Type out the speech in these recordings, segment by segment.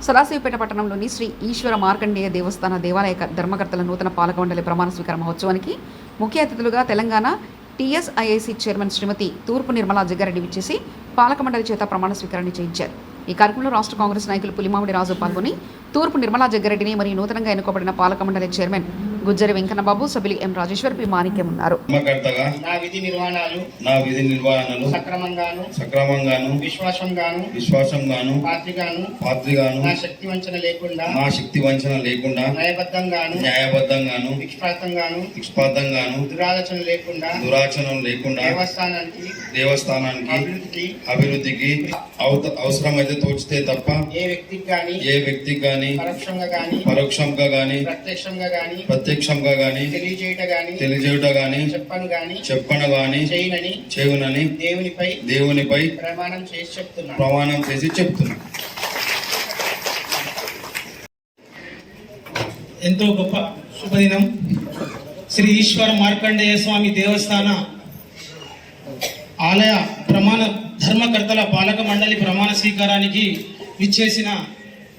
సదాశివపేట పట్టణంలోని శ్రీ ఈశ్వర మార్కండేయ దేవస్థాన దేవాలయ ధర్మకర్తల నూతన పాలక మండలి ప్రమాణ స్వీకార మహోత్సవానికి ముఖ్య అతిథులుగా తెలంగాణ టీఎస్ఐఐసి చైర్మన్ శ్రీమతి తూర్పు నిర్మలా జగ్గారెడ్డి విచ్చేసి పాలక మండలి చేత ప్రమాణ స్వీకారాన్ని చేయించారు. ఈ కార్యక్రమంలో రాష్ట్ర కాంగ్రెస్ నాయకులు పులిమామిడి రాజు పాల్గొని తూర్పు నిర్మలా జగ్గారెడ్డిని మరియు నూతనంగా ఎన్నుకోబడిన పాలక మండలి చైర్మన్ గుజ్జరి వెంకన్నబాబు, సభ్యులు ఎం రాజేశ్వర్, పి మాణిక్యం ఉన్నారు. నా విధి నిర్వహణలు సక్రమంగాను విశ్వాసంగాను పాత్రిగాను నా శక్తి వంచన లేకుండా న్యాయబద్ధంగాను నిష్పాతంగాను దురాచరణ లేకుండా దేవస్థానానికి అభివృద్ధికి అవసరమైతే తోచితే తప్ప ఏ వ్యక్తికి గాని పరోక్షంగా గాని ప్రత్యక్షంగా గాని తెలియజేయుట గాని చెప్పను గాని చేయునని దేవునిపై ప్రమాణం చేసి చెప్తున్నా. ఎంతో గొప్ప శుభదినం. శ్రీ ఈశ్వర మార్కండేయ స్వామి దేవస్థాన ఆలయ ప్రమాణ ధర్మకర్తల పాలక మండలి ప్రమాణ స్వీకారానికి విచ్చేసిన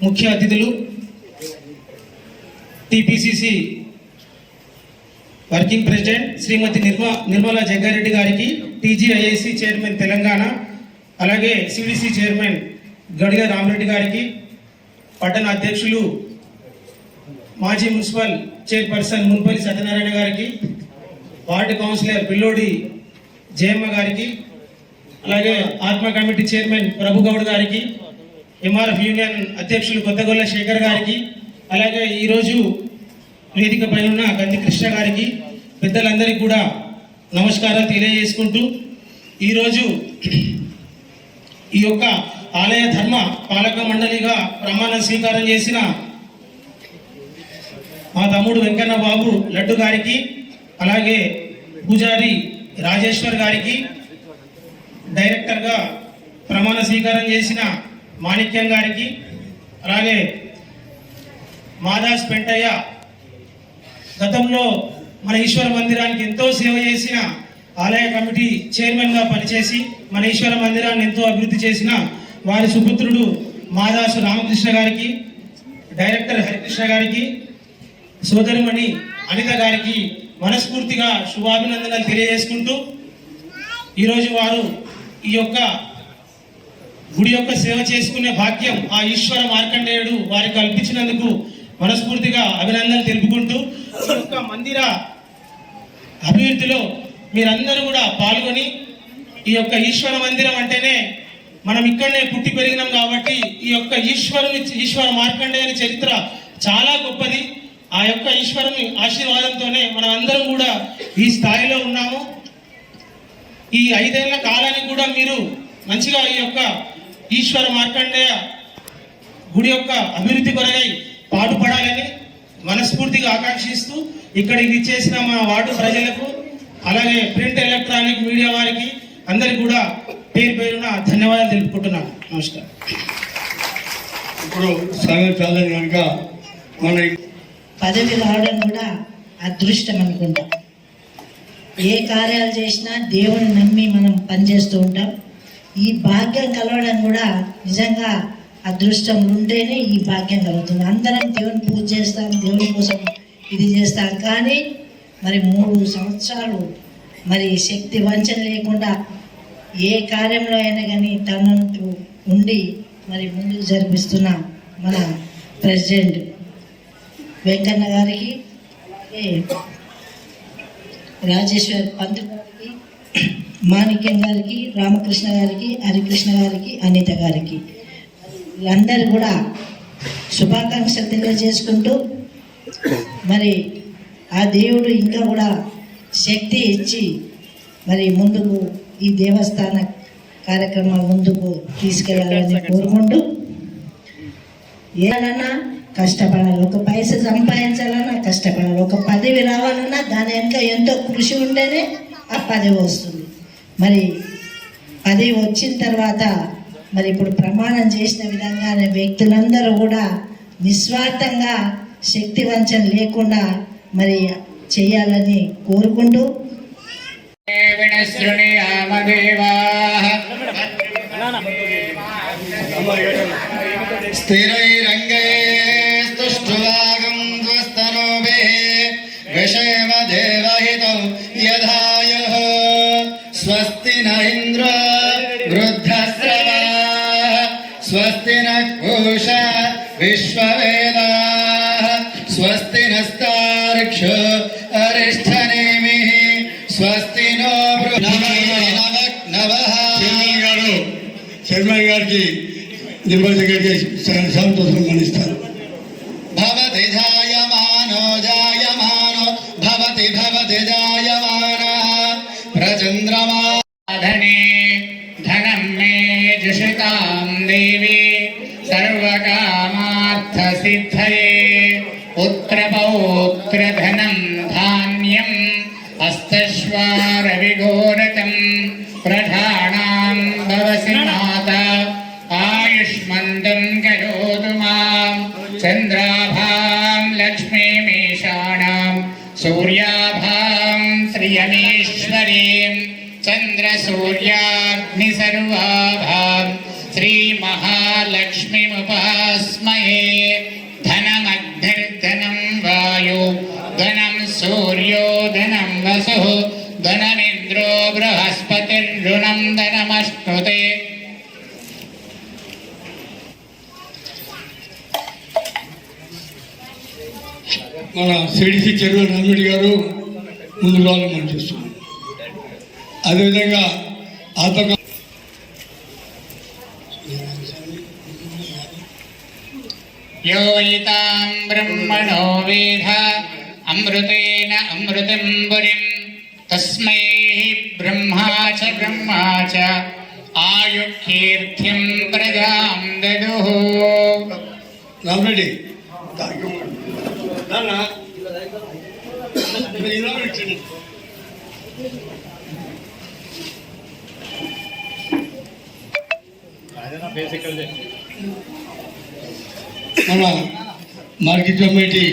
ముఖ్య అతిథులు టిపిసిసి వర్కింగ్ ప్రెసిడెంట్ శ్రీమతి నిర్మలా జగ్గారెడ్డి గారికి, టీజీఐఐసి చైర్మన్ తెలంగాణ, అలాగే సివిసి చైర్మన్ గడిగ రామరెడ్డి గారికి, పట్టణ అధ్యక్షులు మాజీ మున్సిపల్ చైర్పర్సన్ మున్పల్లి సత్యనారాయణ గారికి, వార్డు కౌన్సిలర్ పిల్లోడి జయమ్మ గారికి, అలాగే ఆత్మ కమిటీ చైర్మన్ ప్రభుగౌడ్ గారికి, ఎంఆర్ఎఫ్ యూనియన్ అధ్యక్షులు కొత్తగొల్ల శేఖర్ గారికి, అలాగే ఈరోజు వేదిక పైన ఉన్న గంది కృష్ణ గారికి, పెద్దలందరికీ కూడా నమస్కారాలు తెలియజేసుకుంటూ ఈరోజు ఈ యొక్క ఆలయ ధర్మ పాలక మండలిగా ప్రమాణ స్వీకారం చేసిన మా తమ్ముడు వెంకన్న బాబు లడ్డు గారికి, అలాగే పూజారి రాజేశ్వర్ గారికి, డైరెక్టర్గా ప్రమాణ స్వీకారం చేసిన మాణిక్యం గారికి, అలాగే మాదాస్ పెంటయ్య గతంలో మన ఈశ్వర మందిరానికి ఎంతో సేవ చేసిన ఆలయ కమిటీ చైర్మన్గా పనిచేసి మన ఈశ్వర మందిరాన్ని ఎంతో అభివృద్ధి చేసిన వారి సుపుత్రుడు మాదాసు రామకృష్ణ గారికి, డైరెక్టర్ హరికృష్ణ గారికి, సోదరిమణి అనిత గారికి మనస్ఫూర్తిగా శుభాభినందనలు తెలియజేసుకుంటూ ఈరోజు వారు ఈ యొక్క గుడి యొక్క సేవ చేసుకునే భాగ్యం ఆ ఈశ్వర మార్కండేయుడు వారికి కల్పించినందుకు మనస్ఫూర్తిగా అభినందనలు తెలుపుకుంటూ ఈ యొక్క మందిర అభివృద్ధిలో మీరందరూ కూడా పాల్గొని ఈ యొక్క ఈశ్వర మందిరం అంటేనే మనం ఇక్కడనే పుట్టి పెరిగినాం కాబట్టి ఈ యొక్క ఈశ్వర మార్కండేయుని చరిత్ర చాలా గొప్పది. ఆ యొక్క ఈశ్వరుని ఆశీర్వాదంతోనే మనం అందరం కూడా ఈ స్థాయిలో ఉన్నాము. ఈ 5 ఏళ్ల కాలానికి కూడా మీరు మంచిగా ఈ యొక్క ఈశ్వర మార్కండేయ గుడి యొక్క అభివృద్ధి కొరకై పాటుపడాలని మనస్ఫూర్తిగా ఆకాంక్షిస్తూ ఇక్కడికి ఇచ్చేసిన మా వార్డు ప్రజలకు, అలాగే ప్రింట్ ఎలక్ట్రానిక్ మీడియా వారికి అందరికి కూడా పేరున ధన్యవాదాలు తెలుపుకుంటున్నాను. నమస్కారం. ఇప్పుడు సాగర్ కనుక మన పదవి రావడం కూడా అదృష్టం అనుకుంటాం. ఏ కార్యాలు చేసినా దేవుని నమ్మి మనం పనిచేస్తూ ఉంటాం. ఈ భాగ్యం కలవడం కూడా నిజంగా అదృష్టం ఉంటేనే ఈ భాగ్యం కలుగుతుంది. అందరం దేవుని పూజ చేస్తాం, దేవుని కోసం ఇది చేస్తాం, కానీ మరి 3 సంవత్సరాలు మరి శక్తి వంచన లేకుండా ఏ కార్యంలో అయినా కానీ తనంటూ ఉండి మరి ముందుకు జరిపిస్తున్న మన ప్రెసిడెంట్ వెంకన్న గారికి, రాజేశ్వర్ పంత్ గారికి, మాణిక్యం గారికి, రామకృష్ణ గారికి, హరికృష్ణ గారికి, అనిత గారికి వీళ్ళందరూ కూడా శుభాకాంక్షలు తెలియజేసుకుంటూ మరి ఆ దేవుడు ఇంకా కూడా శక్తి ఇచ్చి మరి ముందుకు ఈ దేవస్థాన కార్యక్రమాలు ముందుకు తీసుకెళ్లాలని కోరుకుంటూ ఏదన్నా కష్టపడాలి, ఒక పైస సంపాదించాలన్నా కష్టపడాలి, ఒక పదవి రావాలన్నా దాని వెనుక ఎంతో కృషి ఉంటేనే ఆ పదవి వస్తుంది. మరి పదవి వచ్చిన తర్వాత మరి ఇప్పుడు ప్రమాణం చేసిన విధంగా వ్యక్తులందరూ కూడా నిస్వార్థంగా శక్తి వంచన లేకుండా మరి చేయాలని కోరుకుంటూ స్థిరైరంగైస్తుష్టువాగం ధ్వస్తనోభిః విషేమ దేవహితో యధాయుః స్వస్తి న ఇంద్రో వృద్ధశ్రవాः స్వస్తి నః పూషా విశ్వవేదాः స్వస్తి నస్తార్క్ష్యో అరిష్ఠనేమిః స్వస్తి నో చైర్మన్ గారికి నిర్వాహకుడికి సంతోషం మనిస్తారు. భవతి జాయమానో జాయమానో భవతి భవతి జాయమానః ప్రచంద్రమాధనే ధనం మే జుషితాం దేవి సర్వకామార్థసిద్ధయే పుత్రపౌత్రధనం ధాన్యం హస్తశ్వారవిఘోరతం ప్రధానాం భవసి మాతా ఆయుష్మంతం కరోతు మాం చంద్రాభాం లక్ష్మీమీషాణాం సూర్యాభాం శ్రియమీశ్వరీం చంద్రసూర్యాగ్నిసర్వాభాం శ్రీమహాలక్ష్మీముపాస్మహే ధనమగ్నిర్ధనం వాయు ధనం సూర్యో ధనం వసుః ధనమింద్రో బృహస్పతిర్రుణం ధనమశ్నుతే. మన సిడిసి చైర్మన్ రామిరెడ్డి గారు ముందు రావాలని మనం చూస్తున్నాం. అదేవిధంగా ఆత్మ యో వైతాం బ్రహ్మణో వేద అమృతేన అమృతం పురిం తస్మై బ్రహ్మా చ ఆయుకీర్తిం ప్రజాం దదుః. రామిరెడ్డి మన మార్కెట్ కమిటీ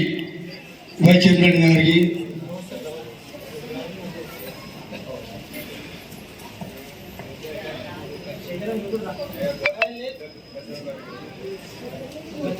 వైస్ చైర్మన్ గారికి